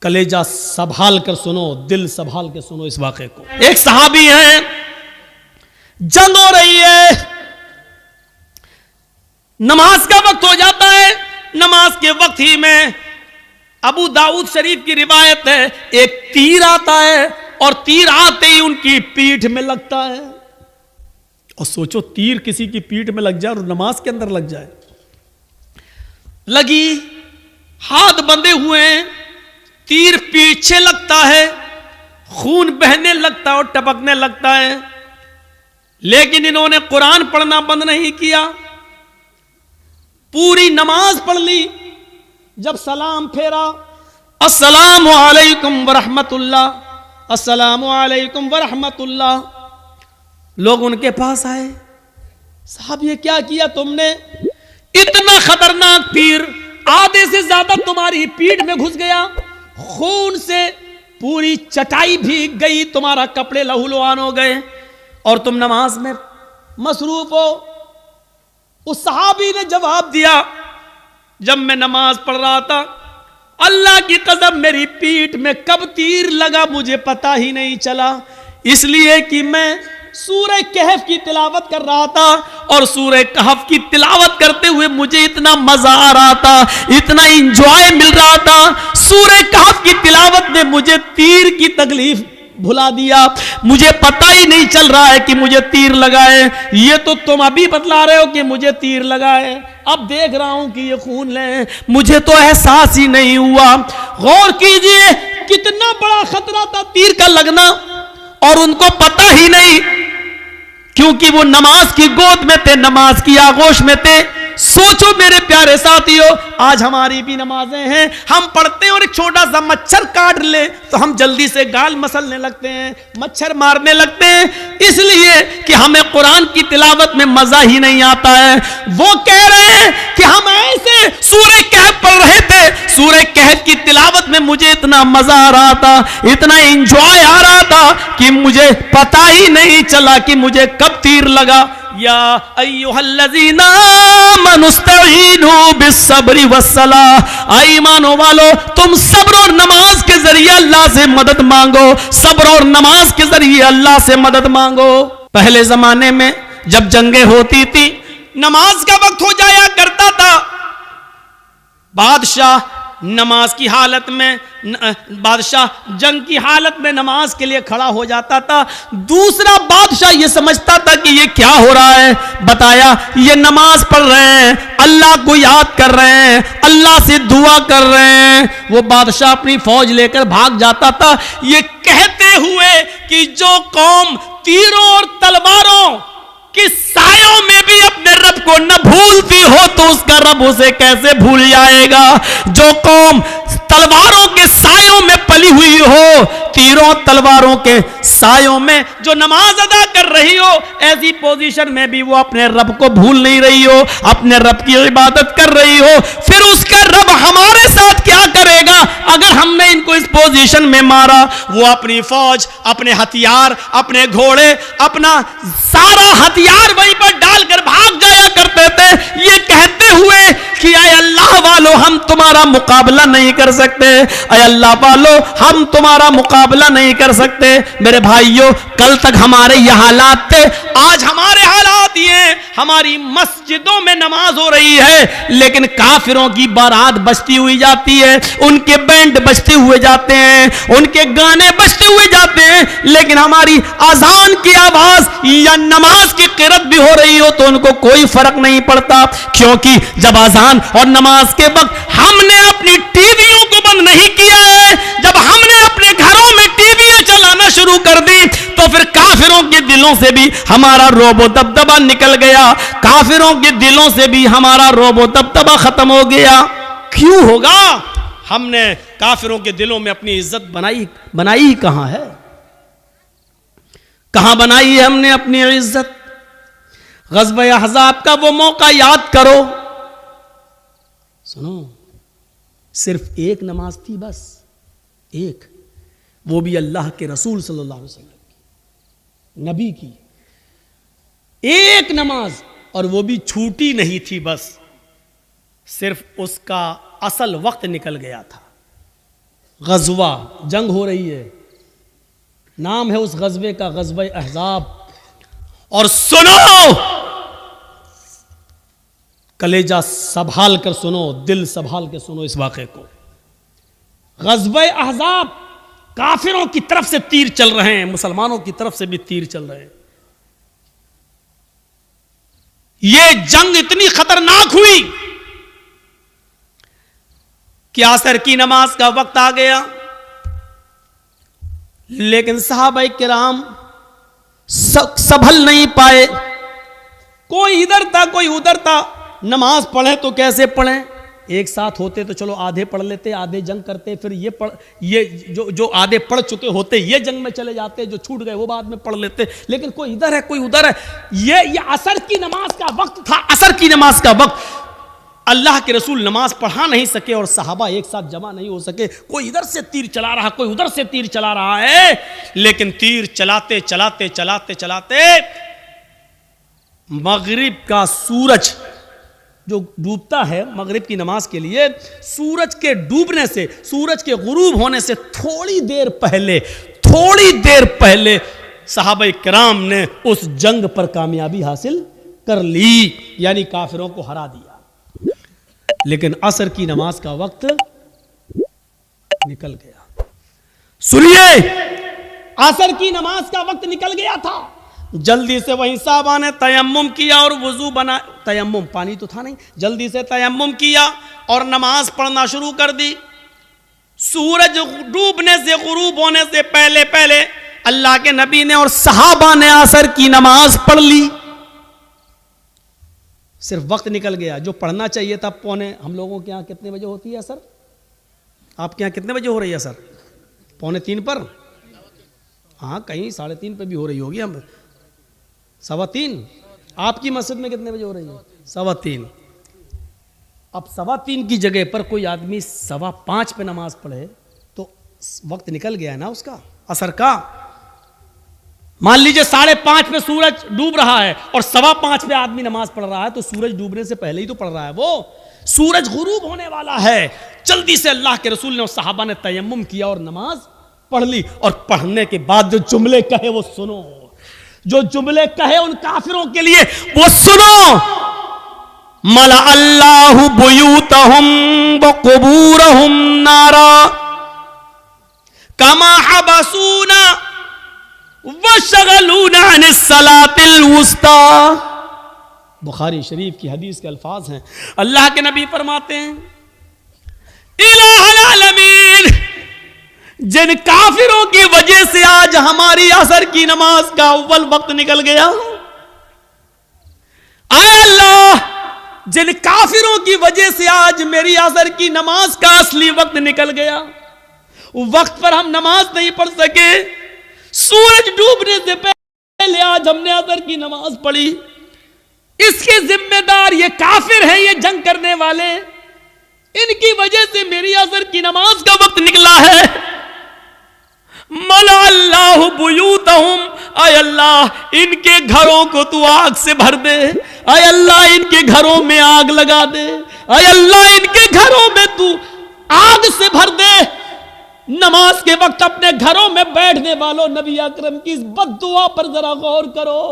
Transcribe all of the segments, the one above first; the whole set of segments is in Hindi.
कलेजा संभाल कर सुनो, दिल संभाल के सुनो इस वाक़े को। एक सहाबी हैं, जंग हो रही है, नमाज का वक्त हो जाता है। नमाज के वक्त ही में अबू दाऊद शरीफ की रिवायत है, एक तीर आता है और तीर आते ही उनकी पीठ में लगता है। और सोचो, तीर किसी की पीठ में लग जाए और नमाज के अंदर लग जाए। लगी, हाथ बंधे हुए हैं, तीर पीछे लगता है, खून बहने लगता है और टपकने लगता है। लेकिन इन्होंने कुरान पढ़ना बंद नहीं किया, पूरी नमाज पढ़ ली। जब सलाम फेरा, अस्सलामु अलैकुम वरहमतुल्लाह, अस्सलामु अलैकुम वरहमतुल्लाह, लोग उनके पास आए, साहब ये क्या किया तुमने? इतना खतरनाक तीर आधे से ज्यादा तुम्हारी पीठ में घुस गया, खून से पूरी चटाई भीग गई, तुम्हारा कपड़े लहूलुहान हो गए और तुम नमाज में मसरूफ हो। उस सहाबी ने जवाब दिया, जब मैं नमाज पढ़ रहा था, अल्लाह की कसम मेरी पीठ में कब तीर लगा मुझे पता ही नहीं चला, इसलिए कि मैं सूरह कहफ की तिलावत कर रहा था और सूरह कहफ की तिलावत करते हुए मुझे इतना मजा आ रहा था, इतना इंजॉय मिल रहा था। सूरह कहफ की तिलावत ने मुझे तीर की तकलीफ भुला दिया, मुझे पता ही नहीं चल रहा है कि मुझे तीर लगा है। ये तो तुम अभी बतला रहे हो कि मुझे तीर लगा है, अब देख रहा हूं कि ये खून है, मुझे तो एहसास ही नहीं हुआ। गौर कीजिए, कितना बड़ा खतरा था तीर का लगना और उनको पता ही नहीं, क्योंकि वो नमाज की गोद में थे, नमाज की आगोश में थे। सोचो मेरे प्यारे साथियों, आज हमारी भी नमाजें हैं, हम पढ़ते हैं और एक छोटा सा मच्छर काट ले तो हम जल्दी से गाल मसलने लगते हैं, मच्छर मारने लगते हैं, इसलिए कि हमें कुरान की तिलावत में मजा ही नहीं आता है। वो कह रहे हैं कि हम ऐसे सूरह कहफ पढ़ रहे थे, सूरह कहफ की तिलावत में मुझे इतना मजा आ रहा था, इतना एंजॉय आ रहा था कि मुझे पता ही नहीं चला कि मुझे कब तीर लगा। या अय्युहल्लज़ीना आमनुस्तईनु बिस्सब्रि वस्सलाह, ईमानो वालो तुम सब्र और नमाज के जरिए अल्लाह से मदद मांगो, सब्र और नमाज के जरिए अल्लाह से मदद मांगो। पहले जमाने में जब जंगें होती थी, नमाज का वक्त हो जाया करता था, बादशाह नमाज की हालत में, बादशाह जंग की हालत में नमाज के लिए खड़ा हो जाता था। दूसरा बादशाह ये समझता था कि ये क्या हो रहा है, बताया ये नमाज पढ़ रहे हैं, अल्लाह को याद कर रहे हैं, अल्लाह से दुआ कर रहे हैं। वो बादशाह अपनी फौज लेकर भाग जाता था, ये कहते हुए कि जो कौम तीरों और तलवारों कि सायों में भी अपने रब को न भूलती हो तो उसका रब उसे कैसे भूल जाएगा। जो कौम तलवारों के सायों में पली हुई हो, तीरों तलवारों के सायों में जो नमाज अदा कर रही हो, ऐसी पोजीशन में भी वो अपने रब को भूल नहीं रही हो, अपने रब की इबादत कर रही हो, फिर उसका रब हमारे साथ क्या करेगा अगर हमने इनको इस पोजीशन में मारा। वो अपनी फौज, अपने हथियार, अपने घोड़े, अपना सारा हथियार वहीं पर डालकर भाग जाया करते थे, ये कहते हुए कि अय अल्लाह वालो हम तुम्हारा मुकाबला नहीं कर सकते, अय अल्लाह वालो हम तुम्हारा मुकाबला नहीं कर सकते। मेरे भाइयों, कल तक हमारे ये हालात थे, आज हमारे हालात ये, हमारी मस्जिदों में नमाज हो रही है लेकिन काफिरों की बारात बजती हुई जाती है, उनके बैंड बजते हुए जाते हैं, उनके गाने बजते हुए जाते हैं, लेकिन हमारी अजान की आवाज या नमाज की किरत भी हो रही हो तो उनको कोई फर्क नहीं पड़ता, क्योंकि जब अजान और नमाज के वक्त हमने अपनी टीवियों को बंद नहीं किया है, जब हमने अपने घरों में टीवियां चलाना शुरू कर दी तो फिर काफिरों के दिलों से भी हमारा रोबो दबदबा निकल गया, काफिरों के दिलों से भी हमारा रोबो दबदबा खत्म हो गया। क्यों होगा? हमने काफिरों के दिलों में अपनी इज्जत बनाई कहां है? कहां बनाई है हमने अपनी इज्जत? ग़ज़वे अहज़ाब का वो मौका याद करो, सुनो, सिर्फ एक नमाज थी, बस एक, वो भी अल्लाह के रसूल सल्लल्लाहु अलैहि वसल्लम की, नबी की एक नमाज, और वो भी छूटी नहीं थी, बस सिर्फ उसका असल वक्त निकल गया था। गजवा, जंग हो रही है, नाम है उस गजबे का गजवा अहज़ाब। और सुनो, कलेजा संभाल कर सुनो, दिल संभाल के सुनो इस वाक़े को। गजवा अहज़ाब, काफिरों की तरफ से तीर चल रहे हैं, मुसलमानों की तरफ से भी तीर चल रहे हैं। ये जंग इतनी खतरनाक हुई कि असर की नमाज का वक्त आ गया, लेकिन सहाबा किराम संभल नहीं पाए। कोई इधर था कोई उधर था, नमाज पढ़े तो कैसे पढ़ें, एक साथ होते तो चलो आधे पढ़ लेते, आधे जंग करते, फिर ये जो आधे पढ़ चुके होते ये जंग में चले जाते, जो छूट गए वो बाद में पढ़ लेते। लेकिन कोई इधर है कोई उधर है। ये असर की नमाज का वक्त था, असर की नमाज का वक्त। अल्लाह के रसूल नमाज पढ़ा नहीं सके और सहाबा एक साथ जमा नहीं हो सके। कोई इधर से तीर चला रहा, कोई उधर से तीर चला रहा है, लेकिन तीर चलाते चलाते चलाते चलाते मगरिब का सूरज जो डूबता है मगरिब की नमाज के लिए, सूरज के डूबने से, सूरज के गुरूब होने से थोड़ी देर पहले सहाबा किराम ने उस जंग पर कामयाबी हासिल कर ली, यानी काफिरों को हरा दिया। लेकिन असर की नमाज का वक्त निकल गया। सुनिए, असर की नमाज का वक्त निकल गया था। जल्दी से वहीं साहबा ने तयम्मुम किया और वुजू बना, तयम्मुम पानी तो था नहीं, जल्दी से तयम्मुम किया और नमाज पढ़ना शुरू कर दी। सूरज डूबने से, गुरूब होने से पहले पहले अल्लाह के नबी ने और सहाबा ने असर की नमाज पढ़ ली। सिर्फ वक्त निकल गया, जो पढ़ना चाहिए था पौने, हम लोगों के यहाँ कितने बजे होती है असर, आपके यहाँ कितने बजे हो रही है असर? 2:45 पर, हाँ कहीं 3:30 पे भी हो रही होगी, हम 3:15। आपकी मस्जिद में कितने बजे हो रही है? 3:15। अब 3:15 की जगह पर कोई आदमी 5:15 पे नमाज पढ़े तो वक्त निकल गया ना उसका असर का। मान लीजिए 5:30 पे सूरज डूब रहा है और 5:15 पे आदमी नमाज पढ़ रहा है, तो सूरज डूबने से पहले ही तो पढ़ रहा है वो, सूरज गुरूब होने वाला है। जल्दी से अल्लाह के रसूल ने और सहाबा ने तयम्मुम किया और नमाज पढ़ ली। और पढ़ने के बाद जो जुमले कहे वो सुनो, जो जुमले कहे उन काफिरों के लिए वो सुनो। मला अल्लाहु बुयूतहुम व कुबूरहुम नारा कमा हबसूना वशगलूना अनिस सलातिल वुस्ता। बुखारी शरीफ की हदीस के अल्फाज हैं। अल्लाह के नबी फरमाते हैं, इलाहुल आलमीन, जिन काफिरों की वजह से आज हमारी असर की नमाज का अव्वल वक्त निकल गया, आए अल्लाह, जिन काफिरों की वजह से आज मेरी असर की नमाज का असली वक्त निकल गया, वक्त पर हम नमाज नहीं पढ़ सके, सूरज डूबने से पहले आज हमने असर की नमाज पढ़ी, इसके जिम्मेदार ये काफिर हैं, ये जंग करने वाले, इनकी वजह से मेरी असर की नमाज का वक्त निकला है। मला अल्लाह बुयूतहुम, आय अल्लाह इनके घरों को तू आग से भर दे, आय अल्लाह इनके घरों में आग लगा दे, आय अल्लाह इनके घरों में तू आग से भर दे। नमाज के वक्त अपने घरों में बैठने वालों, नबी अकरम की इस बद्दुआ पर जरा गौर करो।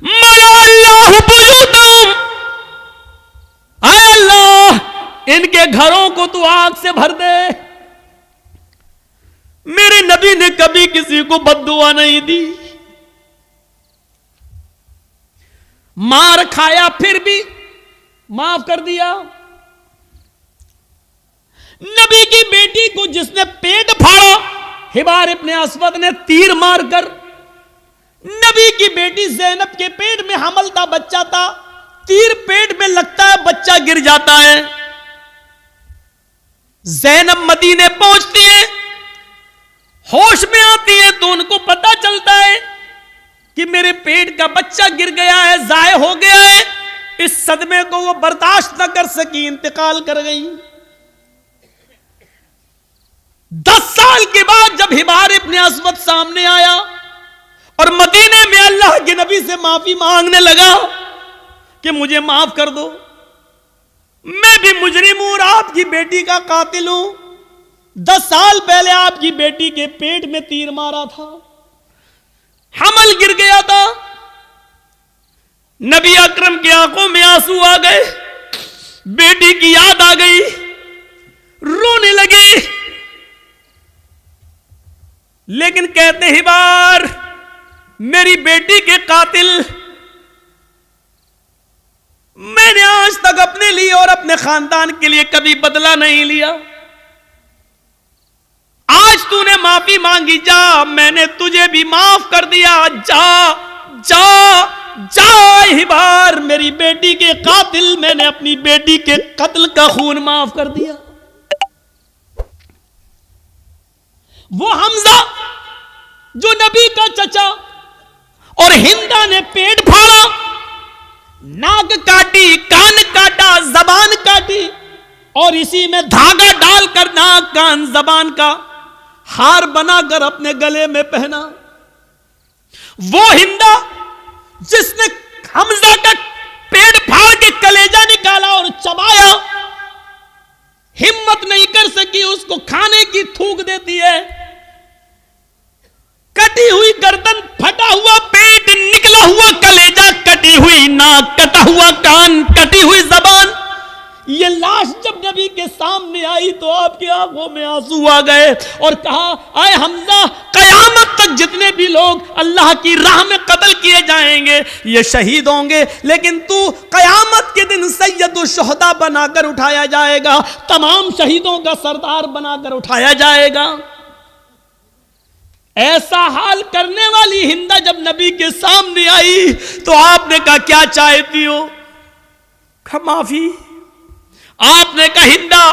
मला अल्लाह बुयूतहुम, आय अल्लाह इनके घरों को तू आग से भर दे। मेरे नबी ने कभी किसी को बद्दुआ नहीं दी, मार खाया फिर भी माफ कर दिया। नबी की बेटी को जिसने पेट फाड़ा, हिबार इब्ने अस्वद ने तीर मारकर, नबी की बेटी ज़ैनब के पेट में हमल था, बच्चा था, तीर पेट में लगता है, बच्चा गिर जाता है। ज़ैनब मदीने पहुंचती है, होश में आती है तो उनको पता चलता है कि मेरे पेट का बच्चा गिर गया है, जाय हो गया है। इस सदमे को वो बर्दाश्त न कर सकी, इंतकाल कर गई। 10 साल के बाद जब हिबार इब्ने अस्वद सामने आया और मदीने में अल्लाह के नबी से माफी मांगने लगा कि मुझे माफ कर दो, मैं भी मुजरिम हूं और आपकी बेटी का कातिल हूं। 10 साल पहले आपकी बेटी के पेट में तीर मारा था, हमल गिर गया था। नबी अकरम की आंखों में आंसू आ गए, बेटी की याद आ गई, रोने लगे। लेकिन कहते ही बार मेरी बेटी के कातिल मैंने आज तक अपने लिए और अपने खानदान के लिए कभी बदला नहीं लिया। आज तूने माफी मांगी, जा, मैंने तुझे भी माफ कर दिया। जा जा जा ही बार मेरी बेटी के कातिल, मैंने अपनी बेटी के कत्ल का खून माफ कर दिया। वो हमजा जो नबी का चचा, और हिंदा ने पेट फाड़ा, नाक काटी, कान काटा, जबान काटी, और इसी में धागा डालकर नाक कान जबान का हार बनाकर अपने गले में पहना। वो हिंदा जिसने हमजा का पेट फाड़ के कलेजा निकाला और चबाया, हिम्मत नहीं कर सकी उसको खाने की, थूक देती है। कटी हुई गर्दन, फटा हुआ पेट, निकला हुआ कलेजा, कटी हुई नाक, कटा हुआ कान, कटी हुई जबान। ये लाश जब नबी के सामने आई तो आपकी आंखों में आंसू आ गए और कहा, आए हमजा, कयामत तक जितने भी लोग अल्लाह की राह में कत्ल किए जाएंगे ये शहीद होंगे, लेकिन तू कयामत के दिन सैयदुल शुहदा बनाकर उठाया जाएगा, तमाम शहीदों का सरदार बनाकर उठाया जाएगा। ऐसा हाल करने वाली हिंदा जब नबी के सामने आई तो आपने कहा, क्या चाहती हो? माफी। आपने कहा, हिंदा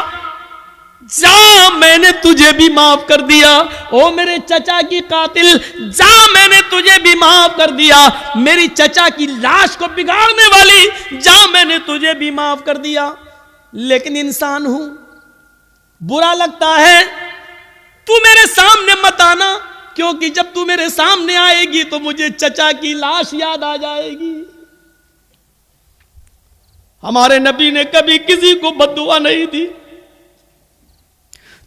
जा, मैंने तुझे भी माफ कर दिया। ओ मेरे चचा की कातिल, जा, मैंने तुझे भी माफ कर दिया। मेरी चचा की लाश को बिगाड़ने वाली, जा, मैंने तुझे भी माफ कर दिया। लेकिन इंसान हूं, बुरा लगता है, तू मेरे सामने मत आना, क्योंकि जब तू मेरे सामने आएगी तो मुझे चचा की लाश याद आ जाएगी। हमारे नबी ने कभी किसी को बद्दुआ नहीं दी।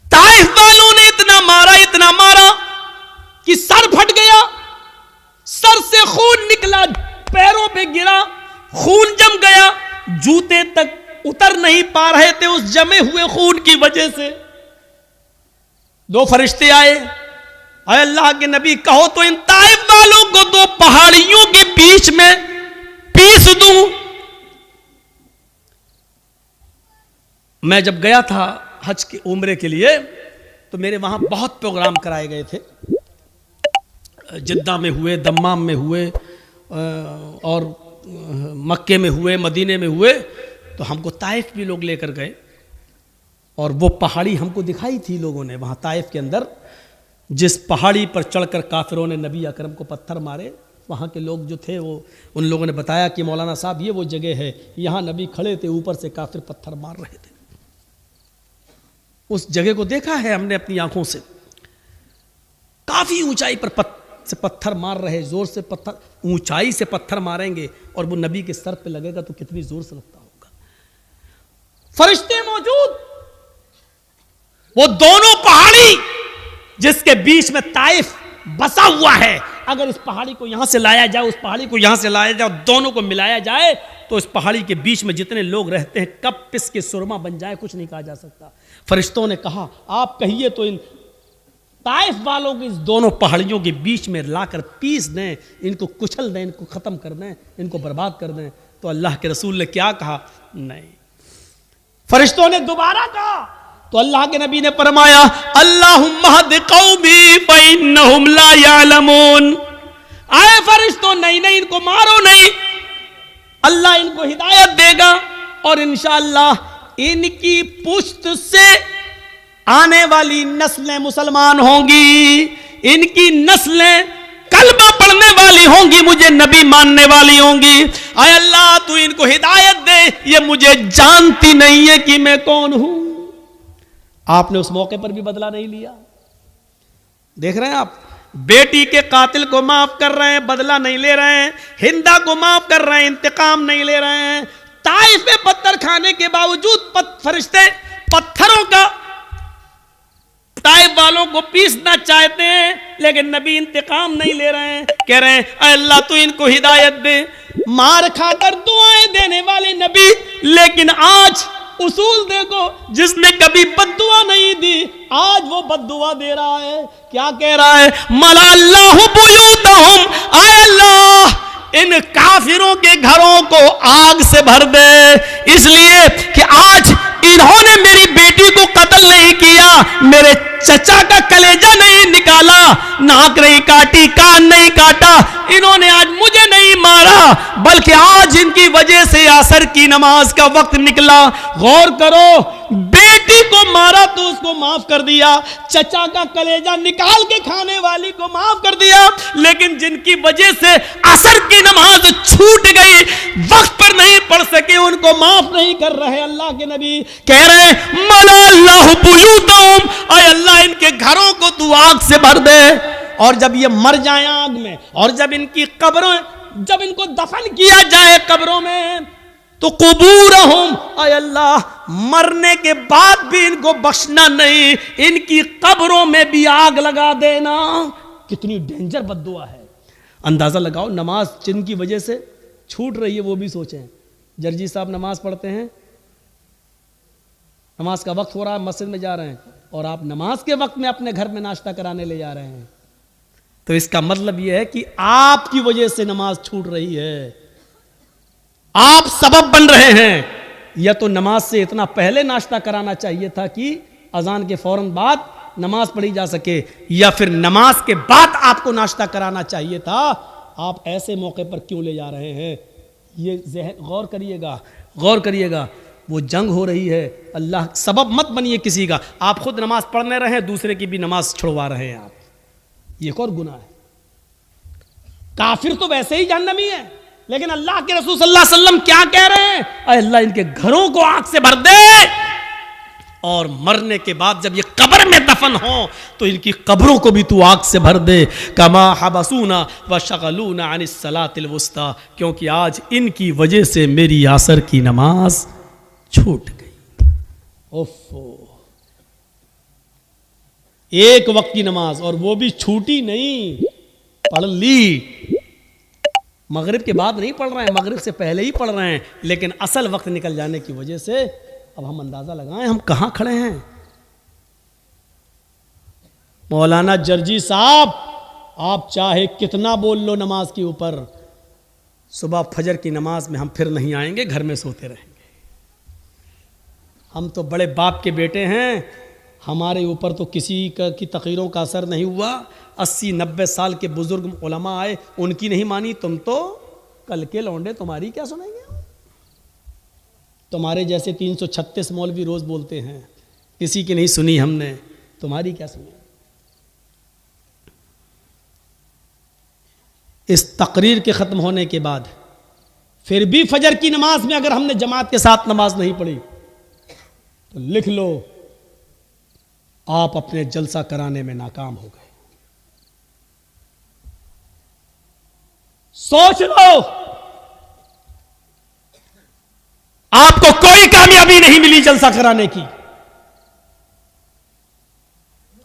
ताइफ वालों ने इतना मारा कि सर फट गया, सर से खून निकला, पैरों पे गिरा, खून जम गया, जूते तक उतर नहीं पा रहे थे उस जमे हुए खून की वजह से। 2 फरिश्ते आए, अरे अल्लाह के नबी, कहो तो इन ताइफ वालों को 2 पहाड़ियों के बीच में पीस दूं। मैं जब गया था हज के उम्रे के लिए तो मेरे वहां बहुत प्रोग्राम कराए गए थे, जिद्दा में हुए, दम्माम में हुए, और मक्के में हुए, मदीने में हुए। तो हमको ताइफ भी लोग लेकर गए और वो पहाड़ी हमको दिखाई थी लोगों ने वहां ताइफ के अंदर, जिस पहाड़ी पर चढ़कर काफिरों ने नबी अकरम को पत्थर मारे। वहाँ के लोग जो थे वो, उन लोगों ने बताया कि मौलाना साहब ये वो जगह है, यहाँ नबी खड़े थे, ऊपर से काफिर पत्थर मार रहे थे। उस जगह को देखा है हमने अपनी आंखों से, काफी ऊंचाई पर पत्थर मार रहे, जोर से पत्थर, ऊंचाई से पत्थर मारेंगे और वो नबी के सर पे लगेगा तो कितनी जोर से लगता होगा। फरिश्ते मौजूद, वो दोनों पहाड़ी जिसके बीच में ताइफ बसा हुआ है, अगर इस पहाड़ी को यहां से लाया जाए, उस पहाड़ी को यहां से लाया जाए, दोनों को मिलाया जाए तो इस पहाड़ी के बीच में जितने लोग रहते हैं कब पिस के सुरमा बन जाए, कुछ नहीं कहा जा सकता। फरिश्तों ने कहा, आप कहिए तो इन ताइफ वालों की इस दोनों पहाड़ियों के बीच में लाकर पीस दें, इनको कुचल दें, इनको खत्म कर दें, इनको बर्बाद कर दें। तो अल्लाह के रसूल ने क्या कहा? नहीं। फरिश्तों ने दोबारा कहा तो अल्लाह के नबी ने फरमाया, अल्लाहुम्मा हद कौमी फइन्नहुम ला यअलमून। आए फरिश्तों, नहीं नहीं, इनको मारो नहीं, अल्लाह इनको हिदायत देगा और इंशाअल्लाह इनकी पुश्त से आने वाली नस्लें मुसलमान होंगी, इनकी नस्लें कलमा पढ़ने वाली होंगी, मुझे नबी मानने वाली होंगी। आए अल्लाह तू इनको हिदायत दे, ये मुझे जानती नहीं है कि मैं कौन हूं। आपने उस मौके पर भी बदला नहीं लिया। देख रहे हैं आप, बेटी के कातिल को माफ कर रहे हैं, बदला नहीं ले रहे हैं, हिंदा को माफ कर रहे हैं, इंतकाम नहीं ले रहे हैं, ताइफ में पत्थर खाने के बावजूद फरिश्ते पत्थरों का ताइफ वालों को पीसना चाहते हैं, लेकिन नबी इंतकाम नहीं ले रहे हैं। कह रहे हैं अल्लाह तू इनको हिदायत दे। मार खाकर दुआएं देने वाले नबी, लेकिन आज उसूल देखो, जिसने कभी बद्दुआ नहीं दी आज वो बद्दुआ दे रहा है। क्या कह रहा है? मला अल्लाहु बुयूतहुम, आय अल्लाह इन काफिरों के घरों को आग से भर दे, इसलिए कि आज इन्होंने मेरी बेटी को कत्ल नहीं किया, मेरे चचा का कलेजा नहीं निकाला, नाक नहीं काटी, कान नहीं काटा, इन्होंने आज मुझे नहीं मारा, बल्कि आज इनकी वजह से असर की नमाज का वक्त निकला। गौर करो, बेटी को मारा तो उसको माफ कर दिया, चचा का कलेजा निकाल के खाने वाली को माफ कर दिया, लेकिन जिनकी वजह से असर की नमाज छूट गई, वक्त पर नहीं पढ़ सके, उनको माफ नहीं कर रहे। अल्लाह के नबी कह रहे मना अल्लाह बुयूतहुम, ऐ अल्लाह इनके घरों को तू आग से भर दे। और जब ये मर जाए आग में, और जब इनकी कब्रों, जब इनको दफन किया जाए कब्रों में, तो कुबूरहुम, ऐ अल्लाह मरने के बाद भी इनको बख्शना नहीं, इनकी कब्रों में भी आग लगा देना। कितनी डेंजर बद्दुआ है। अंदाजा लगाओ, नमाज जिनकी वजह से छूट रही है वो भी सोचें। जर्जी साहब नमाज पढ़ते हैं, नमाज का वक्त हो रहा है, मस्जिद में जा रहे हैं, और आप नमाज के वक्त में अपने घर में नाश्ता कराने ले जा रहे हैं, तो इसका मतलब यह है कि आपकी वजह से नमाज छूट रही है, आप सबब बन रहे हैं। या तो नमाज से इतना पहले नाश्ता कराना चाहिए था कि अजान के फौरन बाद नमाज पढ़ी जा सके, या फिर नमाज के बाद आपको नाश्ता कराना चाहिए था। आप ऐसे मौके पर क्यों ले जा रहे हैं? ये गौर करिएगा, गौर करिएगा। वो जंग हो रही है, अल्लाह सबब मत बनिए किसी का। आप खुद नमाज पढ़ने रहे हैं, दूसरे की भी नमाज छुड़वा रहे हैं आप, ये एक और गुनाह है। काफिर तो वैसे ही जहन्नमी है, लेकिन अल्लाह के रसूल सल्लल्लाहु अलैहि वसल्लम क्या कह रहे हैं? अल्लाह इनके घरों को आग से भर दे, और मरने के बाद जब ये कब्र में दफन हो तो इनकी कब्रों को भी तू आग से भर दे। कमा हबसूना व शगलूना अनिस सलातिल वुस्ता, क्योंकि आज इनकी वजह से मेरी असर की नमाज छूट गई। ओफो, एक वक्त की नमाज, और वो भी छूटी नहीं, पढ़ ली। मगरिब के बाद नहीं पढ़ रहे हैं, मगरिब से पहले ही पढ़ रहे हैं, लेकिन असल वक्त निकल जाने की वजह से अब हम अंदाजा लगाएं हम कहां खड़े हैं। मौलाना जर्जी साहब, आप चाहे कितना बोल लो नमाज के ऊपर, सुबह फजर की नमाज में हम फिर नहीं आएंगे, घर में सोते रहेंगे। हम तो बड़े बाप के बेटे हैं, हमारे ऊपर तो किसी की तक़रीरों का असर नहीं हुआ। 80-90 साल के बुजुर्ग उलमा आए, उनकी नहीं मानी, तुम तो कल के लौंडे, तुम्हारी क्या सुनेंगे? तुम्हारे जैसे 336 मौलवी रोज बोलते हैं, किसी की नहीं सुनी हमने, तुम्हारी क्या सुनी? इस तकरीर के ख़त्म होने के बाद फिर भी फजर की नमाज में अगर हमने जमात के साथ नमाज नहीं पढ़ी तो लिख लो, आप अपने जलसा कराने में नाकाम हो गए। सोच लो, आपको कोई कामयाबी नहीं मिली जलसा कराने की।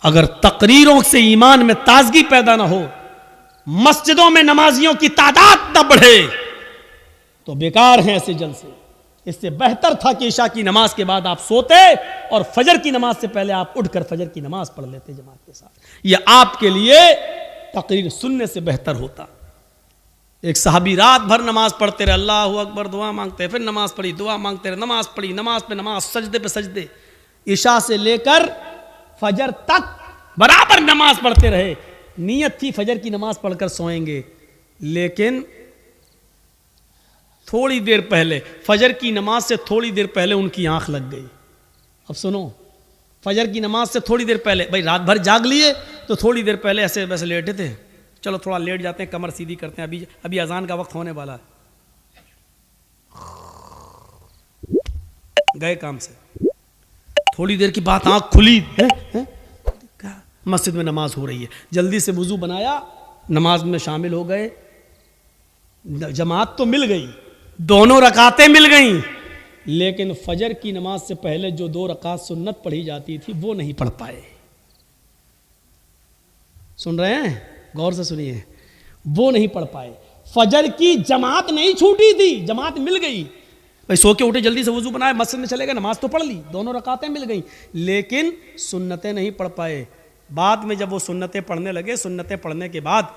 अगर तकरीरों से ईमान में ताजगी पैदा ना हो, मस्जिदों में नमाजियों की तादाद न बढ़े, तो बेकार हैं ऐसे जलसे। इससे बेहतर था कि इशा की नमाज के बाद आप सोते और फजर की नमाज से पहले आप उठकर फजर की नमाज पढ़ लेते जमात के साथ। यह आपके लिए तकरीर सुनने से बेहतर होता। एक सहाबी रात भर नमाज पढ़ते रहे, अल्लाहु अकबर, दुआ मांगते, फिर नमाज पढ़ी, दुआ मांगते रहे, नमाज पढ़ी, नमाज पे नमाज, सजदे पे सजदे, इशा से लेकर फजर तक बराबर नमाज पढ़ते रहे। नीयत थी फजर की नमाज पढ़कर सोएंगे, लेकिन थोड़ी देर पहले, फजर की नमाज से थोड़ी देर पहले उनकी आंख लग गई। अब सुनो, फजर की नमाज से थोड़ी देर पहले, भाई रात भर जाग लिए तो थोड़ी देर पहले ऐसे वैसे लेटे थे, चलो थोड़ा लेट जाते हैं, कमर सीधी करते हैं, अभी अजान का वक्त होने वाला है, गए काम से। थोड़ी देर की बात, आंख खुली है? मस्जिद में नमाज हो रही है, जल्दी से वुजू बनाया, नमाज में शामिल हो गए, जमात तो मिल गई, दोनों रकातें मिल गईं, लेकिन फजर की नमाज से पहले जो 2 रकात सुन्नत पढ़ी जाती थी वो नहीं पढ़ पाए। सुन रहे हैं? गौर से सुनिए, वो नहीं पढ़ पाए। फजर की जमात नहीं छूटी थी, जमात मिल गई। भाई सो के उठे, जल्दी से वजू बनाए, मस्जिद में चले गए, नमाज तो पढ़ ली, दोनों रकातें मिल गई, लेकिन सुन्नतें नहीं पढ़ पाए। बाद में जब वो सुन्नतें पढ़ने लगे, सुन्नतें पढ़ने के बाद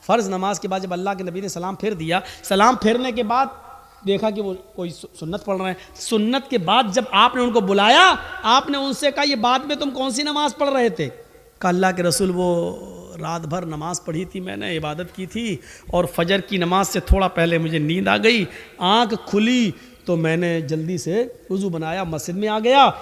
फ़र्ज़ नमाज के बाद जब अल्लाह के नबी ने सलाम फेर दिया, सलाम फेरने के बाद देखा कि वो कोई सुन्नत पढ़ रहे हैं। सुन्नत के बाद जब आपने उनको बुलाया, आपने उनसे कहा ये बाद में तुम कौन सी नमाज पढ़ रहे थे? कहा अल्लाह के रसूल वो रात भर नमाज पढ़ी थी, मैंने इबादत की थी, और फजर की नमाज से थोड़ा पहले मुझे नींद आ गई, आँख खुली तो मैंने जल्दी से वज़ू बनाया, मस्जिद में आ गया,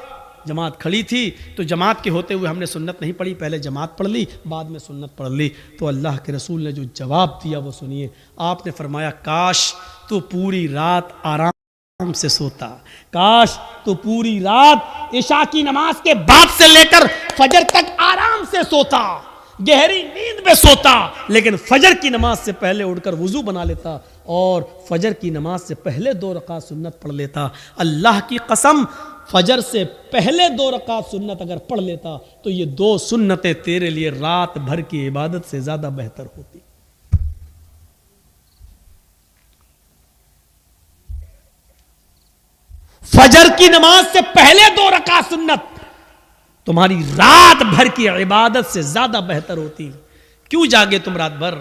जमात खड़ी थी, तो जमात के होते हुए हमने सुन्नत नहीं पढ़ी, पहले जमात पढ़ ली, बाद में सुन्नत पढ़ ली। तो अल्लाह के रसूल ने जो जवाब दिया वो सुनिए। आपने फरमाया काश तो पूरी रात आराम से सोता, काश तो पूरी रात इशा की नमाज के बाद से लेकर फजर तक आराम से सोता, गहरी नींद में सोता, लेकिन फजर की नमाज से पहले उठकर वुजू बना लेता और फजर की नमाज से पहले 2 रकात सुन्नत पढ़ लेता। अल्लाह की कसम, फजर से पहले 2 रकात सुन्नत अगर पढ़ लेता तो ये 2 सुन्नतें तेरे लिए रात भर की इबादत से ज्यादा बेहतर होती। फजर की नमाज से पहले 2 रकात सुन्नत तुम्हारी रात भर की इबादत से ज्यादा बेहतर होती। क्यों जागे तुम रात भर?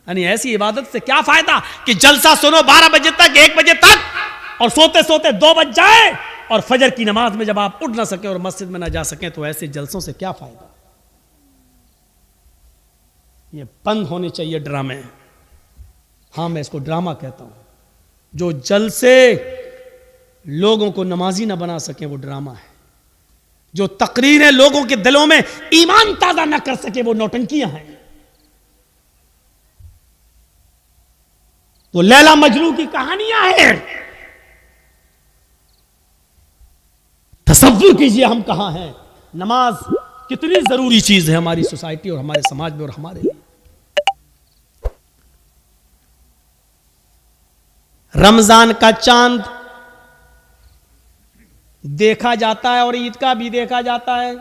यानी ऐसी इबादत से क्या फायदा कि जलसा सुनो 12 बजे तक, 1 बजे तक, और सोते सोते 2 बज जाए, और फजर की नमाज में जब आप उठ ना सके और मस्जिद में ना जा सके, तो ऐसे जलसों से क्या फायदा? ये बंद होने चाहिए ड्रामे। हाँ, मैं इसको ड्रामा कहता हूं। जो जलसे लोगों को नमाजी ना बना सके वो ड्रामा है। जो तकरीरें लोगों के दिलों में ईमान ताजा ना कर सके वो नौटंकियां हैं। वो लैला मजनू की कहानियां हैं। तसव्वुर कीजिए हम कहां हैं। नमाज कितनी जरूरी चीज है हमारी सोसाइटी और हमारे समाज में और हमारे लिए। रमजान का चांद देखा जाता है और ईद का भी देखा जाता है।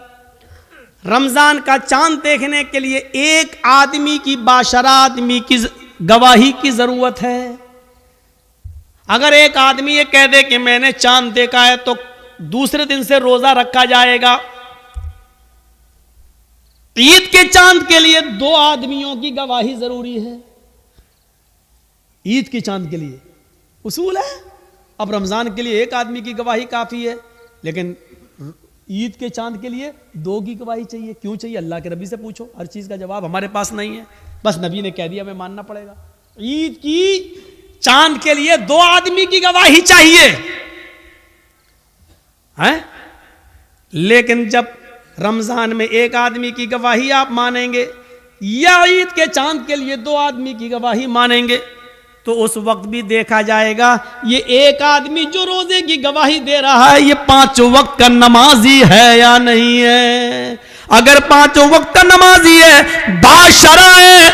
रमजान का चांद देखने के लिए एक आदमी की, बाशरा आदमी की गवाही की जरूरत है। अगर एक आदमी ये कह दे कि मैंने चांद देखा है तो दूसरे दिन से रोजा रखा जाएगा। ईद के चांद के लिए 2 आदमियों की गवाही जरूरी है। ईद के चांद के लिए उसूल है। अब रमजान के लिए 1 आदमी की गवाही काफी है, लेकिन ईद के चांद के लिए 2 की गवाही चाहिए। क्यों चाहिए? अल्लाह के नबी से पूछो, हर चीज का जवाब हमारे पास नहीं है। बस नबी ने कह दिया, हमें मानना पड़ेगा। ईद की चांद के लिए 2 आदमी की गवाही चाहिए है? लेकिन जब रमजान में 1 आदमी की गवाही आप मानेंगे या ईद के चांद के लिए 2 आदमी की गवाही मानेंगे, तो उस वक्त भी देखा जाएगा ये 1 आदमी जो रोजे की गवाही दे रहा है ये 5 वक्त का नमाजी है या नहीं है। अगर 5 वक्त का नमाजी है, बाशरा है,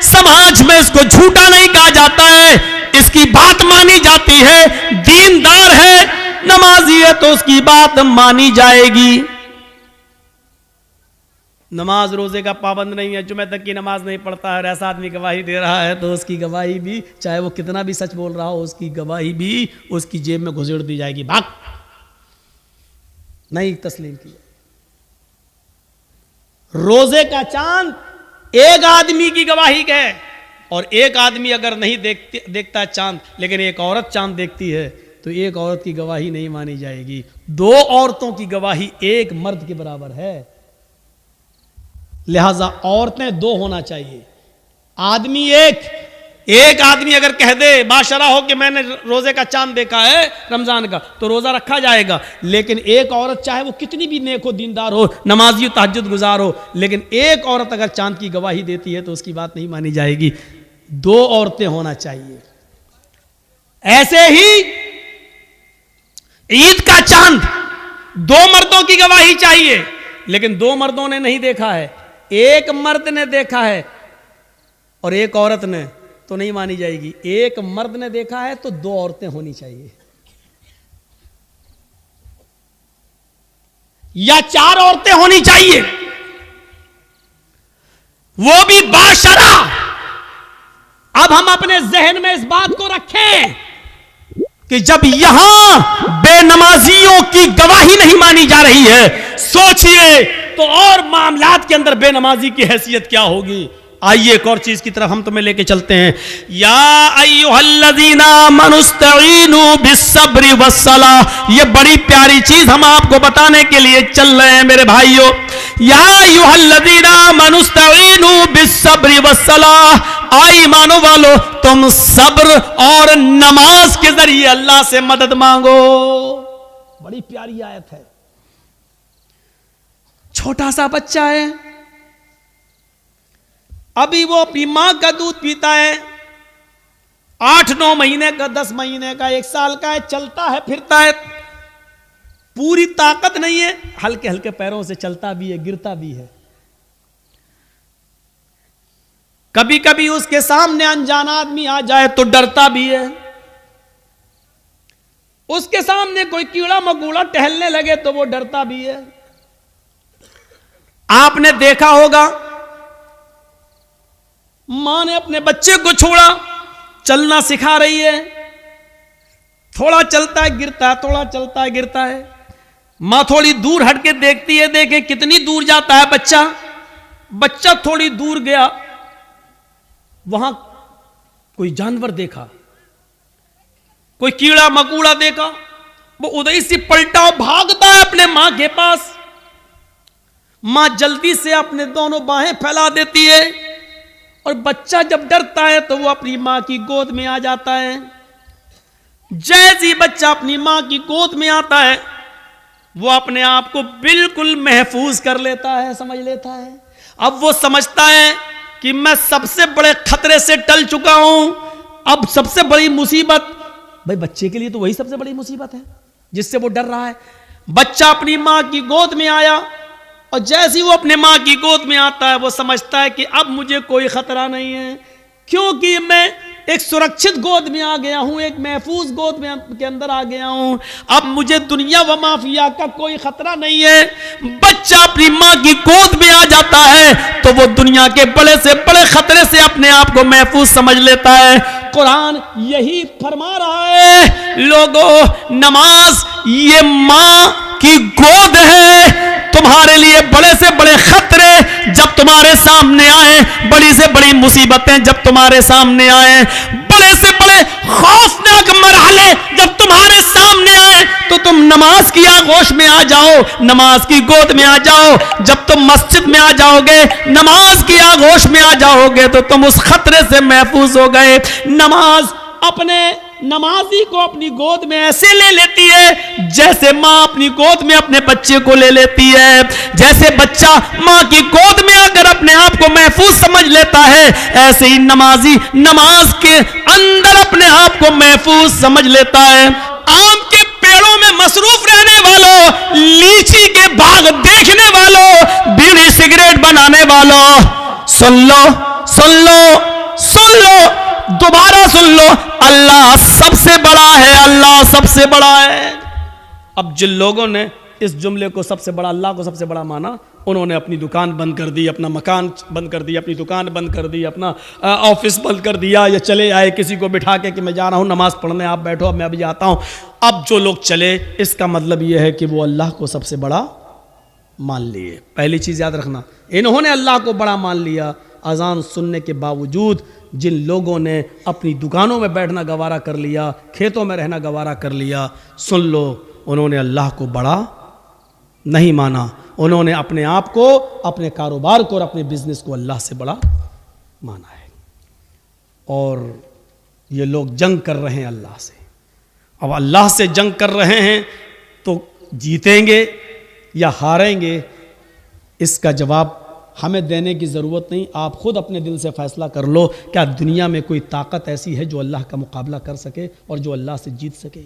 समाज में इसको झूठा नहीं कहा जाता है, इसकी बात मानी जाती है, दीनदार है, नमाजी है, तो उसकी बात मानी जाएगी। नमाज रोजे का पाबंद नहीं है, जुमे तक की नमाज नहीं पढ़ता है, ऐसा आदमी गवाही दे रहा है तो उसकी गवाही भी, चाहे वो कितना भी सच बोल रहा हो, उसकी गवाही भी उसकी जेब में घुसेड़ दी जाएगी। भाग, नहीं तस्लीम किया। रोजे का चांद 1 आदमी की गवाही है, और 1 आदमी अगर नहीं देखता चांद, लेकिन एक औरत चांद देखती है तो 1 औरत की गवाही नहीं मानी जाएगी। 2 औरतों की गवाही 1 मर्द के बराबर है। लिहाजा औरतें 2 होना चाहिए, आदमी 1। एक आदमी अगर कह दे बाशरा हो कि मैंने रोजे का चांद देखा है रमजान का, तो रोजा रखा जाएगा। लेकिन 1 औरत, चाहे वो कितनी भी नेक हो, दीनदार हो, नमाजी हो, तहज्जुद गुजार हो, लेकिन 1 औरत अगर चांद की गवाही देती है तो उसकी बात नहीं मानी जाएगी। 2 औरतें होना चाहिए। ऐसे ही ईद का चांद 2 मर्दों की गवाही चाहिए, लेकिन 2 मर्दों ने नहीं देखा है, 1 मर्द ने देखा है और 1 औरत ने, तो नहीं मानी जाएगी। एक मर्द ने देखा है तो 2 औरतें होनी चाहिए, या 4 औरतें होनी चाहिए, वो भी बाशरा। अब हम अपने जहन में इस बात को रखें कि जब यहां बेनमाजियों की गवाही नहीं मानी जा रही है, सोचिए तो और मामलात के अंदर बेनमाजी की हैसियत क्या होगी। आइए एक और चीज की तरफ हम तुम्हें लेके चलते हैं। या अय्युहल्लज़ीना आमनुस्तईनु बिस्सब्रि वस्सलाह, ये बड़ी प्यारी चीज हम आपको बताने के लिए चल रहे हैं मेरे भाइयों। या अय्युहल्लज़ीना आमनुस्तईनु बिस्सब्रि वस्सलाह, आई मानो वालो तुम सब्र और नमाज के जरिए अल्लाह से मदद मांगो। बड़ी प्यारी आयत है। छोटा सा बच्चा है, अभी वो अपनी मां का दूध पीता है, 8-9 महीने का, 10 महीने का, 1 साल का है, चलता है फिरता है, पूरी ताकत नहीं है, हल्के हल्के पैरों से चलता भी है, गिरता भी है। कभी कभी उसके सामने अनजान आदमी आ जाए तो डरता भी है, उसके सामने कोई कीड़ा मकोड़ा टहलने लगे तो वो डरता भी है। आपने देखा होगा मां ने अपने बच्चे को छोड़ा, चलना सिखा रही है, थोड़ा चलता है गिरता है, थोड़ा चलता है गिरता है। मां थोड़ी दूर हटके देखती है, देखें कितनी दूर जाता है बच्चा। बच्चा थोड़ी दूर गया, वहां कोई जानवर देखा, कोई कीड़ा मकोड़ा देखा, वो उधर से पलटा और भागता है अपने मां के पास। मां जल्दी से अपने दोनों बाहें फैला देती है और बच्चा जब डरता है तो वो अपनी मां की गोद में आ जाता है। जैसे ही बच्चा अपनी मां की गोद में आता है, वो अपने आप को बिल्कुल महफूज कर लेता है, समझ लेता है। अब वो समझता है कि मैं सबसे बड़े खतरे से टल चुका हूं। अब सबसे बड़ी मुसीबत, भाई बच्चे के लिए तो वही सबसे बड़ी मुसीबत है जिससे वो डर रहा है। बच्चा अपनी मां की गोद में आया और जैसे ही वो अपने मां की गोद में आता है, वो समझता है कि अब मुझे कोई खतरा नहीं है, क्योंकि मैं एक सुरक्षित गोद में आ गया हूं, एक महफूज गोद में के अंदर आ गया हूं। अब मुझे दुनिया व माफिया का कोई खतरा नहीं है। बच्चा अपनी मां की गोद में आ जाता है तो वो दुनिया के बड़े से बड़े खतरे से अपने आप को महफूज समझ लेता है। कुरान यही फरमा रहा है, लोगों नमाज ये मां की गोद है। तुम्हारे लिए बड़े से बड़े खतरे जब तुम्हारे सामने आए, बड़ी से बड़ी मुसीबतें जब तुम्हारे सामने आए, बड़े से बड़े खौफनाक मरहले जब तुम्हारे सामने आए, तो तुम नमाज की आगोश में आ जाओ, नमाज की गोद में आ जाओ। जब तुम मस्जिद में आ जाओगे, नमाज की आगोश में आ जाओगे, तो तुम उस खतरे से महफूज हो गए। नमाज अपने नमाजी को अपनी गोद में ऐसे ले लेती है जैसे मां अपनी गोद में अपने बच्चे को ले लेती है। जैसे बच्चा मां की गोद में आकर अपने आप को महफूज समझ लेता है, ऐसे ही नमाजी नमाज के अंदर अपने आप को महफूज समझ लेता है। आम के पेड़ों में मसरूफ रहने वालों, लीची के बाग देखने वालों, बीड़ी सिगरेट बनाने वालों, सुन लो सुन लो सुन लो, दोबारा सुन लो, अल्लाह सबसे बड़ा है, अल्लाह सबसे बड़ा है। अब जिन लोगों ने इस जुमले को सबसे बड़ा, अल्लाह को सबसे बड़ा माना, उन्होंने अपनी दुकान बंद कर दी, अपना मकान बंद कर दिया, अपनी दुकान बंद कर दी, अपना ऑफिस बंद कर दिया, या चले आए किसी को बिठा के कि मैं जा रहा हूँ नमाज पढ़ने, आप बैठो, अब मैं अभी आता हूँ। अब जो लोग चले, इसका मतलब यह है कि वो अल्लाह को सबसे बड़ा मान लिए। पहली चीज़ याद रखना, इन्होंने अल्लाह को बड़ा मान लिया। अजान सुनने के बावजूद जिन लोगों ने अपनी दुकानों में बैठना गवारा कर लिया, खेतों में रहना गवारा कर लिया, सुन लो, उन्होंने अल्लाह को बड़ा नहीं माना। उन्होंने अपने आप को, अपने कारोबार को और अपने बिजनेस को अल्लाह से बड़ा माना है। और ये लोग जंग कर रहे हैं अल्लाह से। अब अल्लाह से जंग कर रहे हैं तो जीतेंगे या हारेंगे, इसका जवाब हमें देने की ज़रूरत नहीं। आप खुद अपने दिल से फैसला कर लो, क्या दुनिया में कोई ताकत ऐसी है जो अल्लाह का मुकाबला कर सके और जो अल्लाह से जीत सके।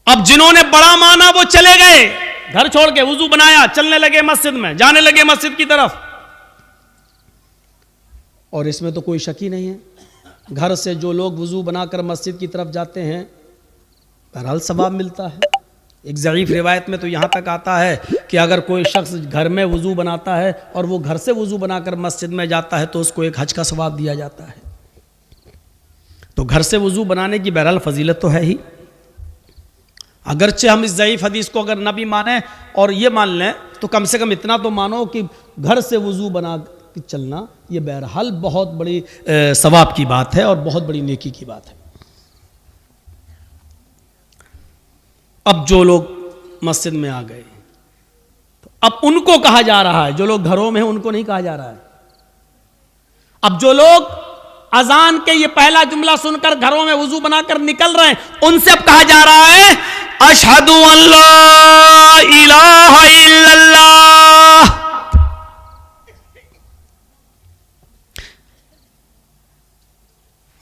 अब जिन्होंने बड़ा माना वो चले गए, घर छोड़ के वुजू बनाया, चलने लगे मस्जिद में, जाने लगे मस्जिद की तरफ। और इसमें तो कोई शक ही नहीं है। घर से जो लोग वज़ू बनाकर मस्जिद की तरफ जाते हैं बहरहाल सवाब मिलता है। एक ज़ईफ़ रिवायत में तो यहाँ तक आता है कि अगर कोई शख्स घर में वज़ू बनाता है और वो घर से वज़ू बनाकर मस्जिद में जाता है तो उसको एक हज का सवाब दिया जाता है। तो घर से वज़ू बनाने की बहरहाल फजीलत तो है ही। अगरचे हम इस ज़ईफ़ हदीस को अगर न भी माने और ये मान लें तो कम से कम इतना तो मानो कि घर से वज़ू बना के चलना ये बहरहाल बहुत बड़ी सवाब की बात है और बहुत बड़ी नेकी की बात है। अब जो लोग मस्जिद में आ गए तो अब उनको कहा जा रहा है, जो लोग घरों में हैं उनको नहीं कहा जा रहा है। अब जो लोग अजान के ये पहला जुमला सुनकर घरों में वज़ू बनाकर निकल रहे हैं उनसे अब कहा जा रहा है अशहदु अल्ला इलाहा इल्लल्लाह।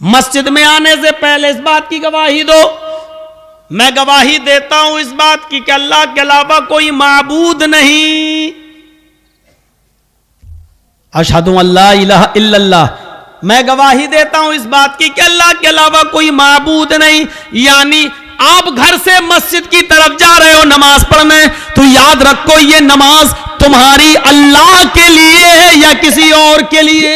मस्जिद में आने से पहले इस बात की गवाही दो, मैं गवाही देता हूं इस बात की कि अल्लाह के अलावा कोई माबूद नहीं। अशहदु अल्ला इलाहा इल्लल्लाह, मैं गवाही देता हूं इस बात की कि अल्लाह के अलावा कोई माबूद नहीं। यानी आप घर से मस्जिद की तरफ जा रहे हो नमाज पढ़ने तो याद रखो ये नमाज तुम्हारी अल्लाह के लिए है या किसी और के लिए।